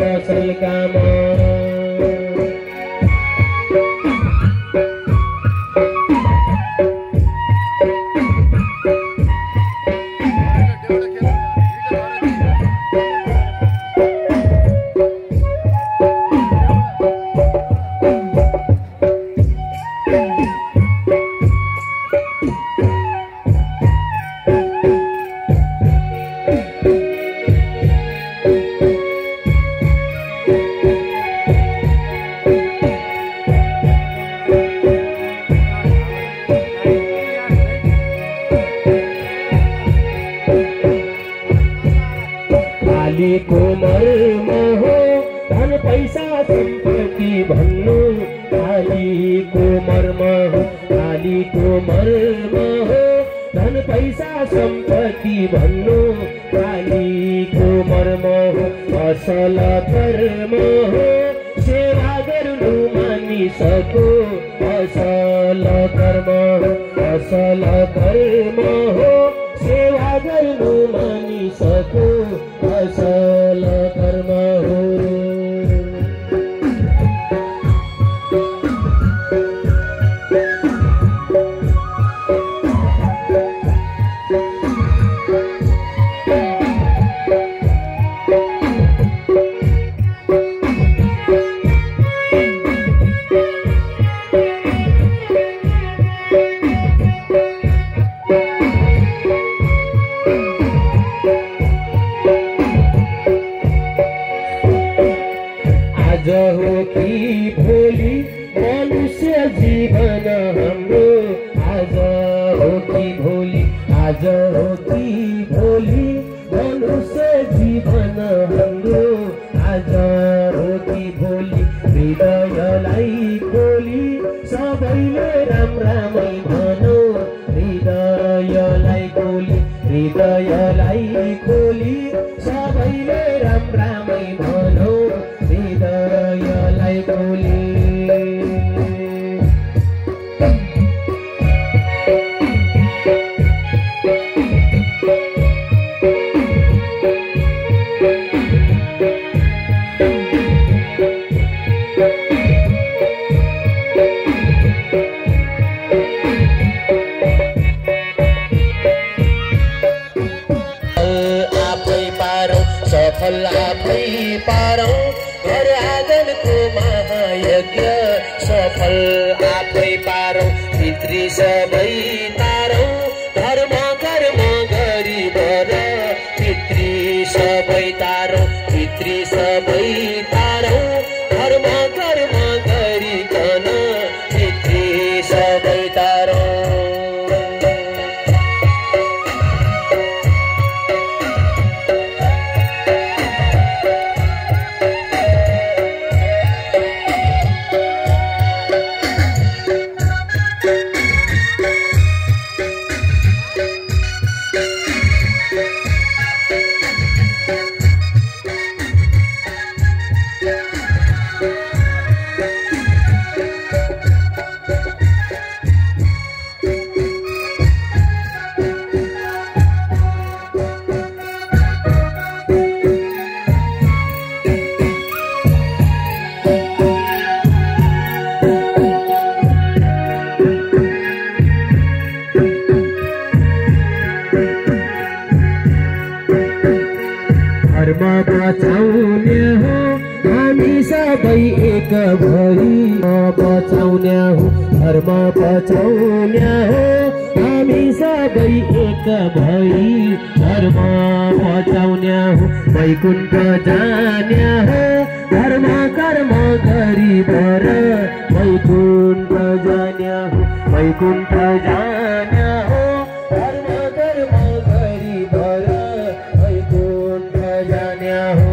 असल काम को मर्म हो धन पैसा सम्पत्ति भन्नु कालीको मर्म हो कालीको मर्म हो धन पैसा सम्पत्ति भन्नु कालीको मर्म हो असल कर्म हो सेवा गर्नु मानिसको असल कर्म हो असल कर्म हो सेवा गर्नु मानिसको असल कर्म हो आज हो कि भोलि मनुष्य जीवन हाम्रो आज हो कि भोलि आज हो कि भोलि मनुष्य जीवन हाम्रो आज हो कि भोलि हृदयलाई खोली सबैले राम रामै भनौ हृदयलाई खोली सबैले राम रामै भनौ हृदयलाई खोली सफल आफै पारौं घर आँगनको महायज्ञ सफल आफै पारौं पितृ सबै तारौं धर्म कर्म गरिबर पितृ सबै तारौं धर्म कर्म गरिकन पितृ सबै तारौं धर्म बचाउने हो हामी सबै एक भई बचाउने हो धर्म बचाउने हो हामी सबै एक भई धर्म बचाउने हो वैकुण्ठ जाने हो धर्म कर्म गरिबर वैकुण्ठ जाने हो वैकुण्ठ जाने हो धर्म कर्म गरिबर वैकुण्ठ जाने हो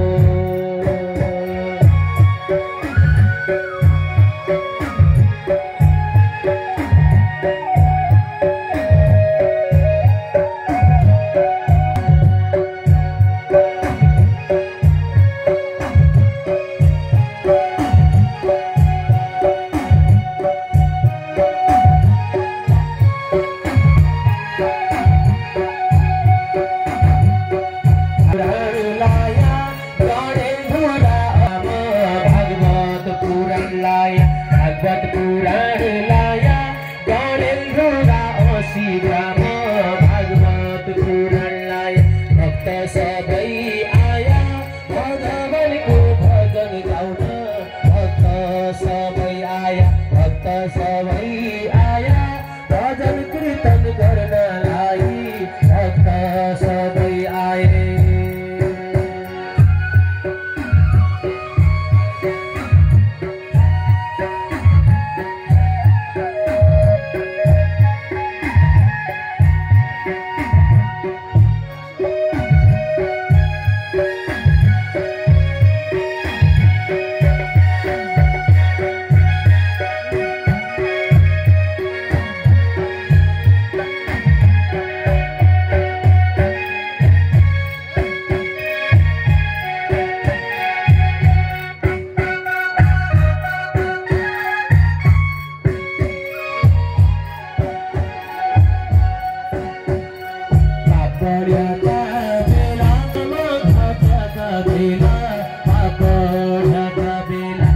पढका बेला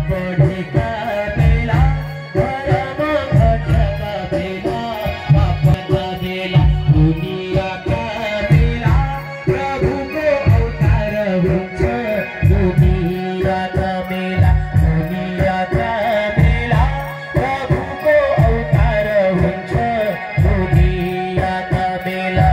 पढेका बेला घरमा घटका बेला पापका बेला दुनियाँका बेला प्रभुको अवतार हुन्छ दुनियाँका बेला प्रभुको अवतार हुन्छ दुनियाँका बेला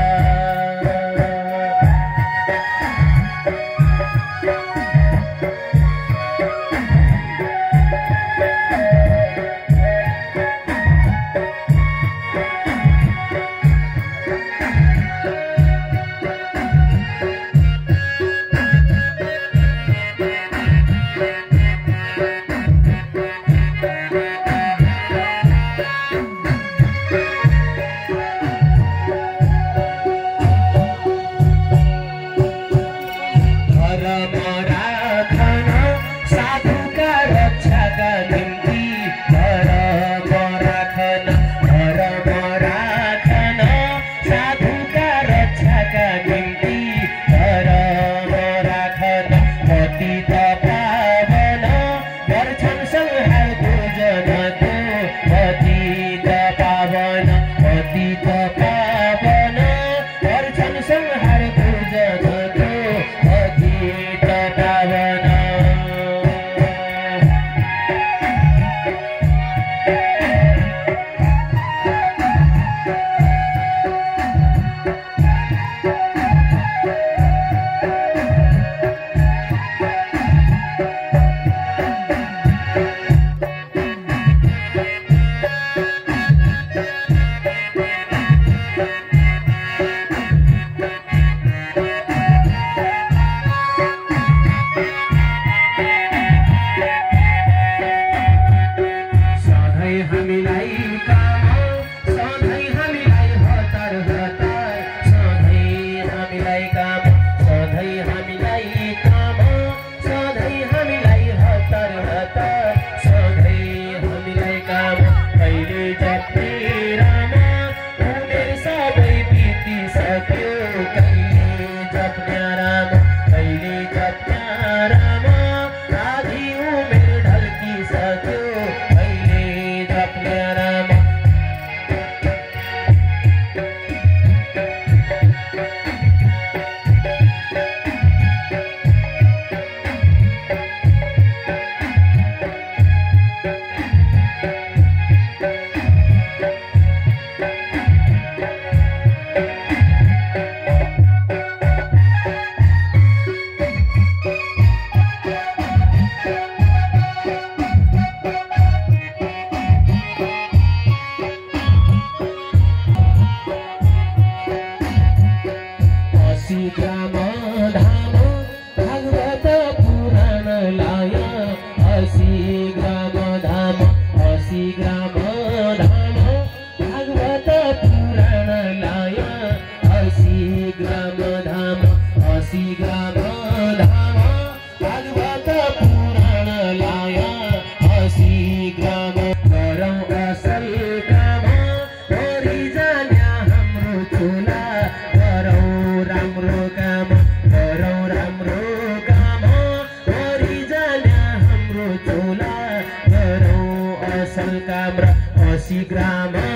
Grama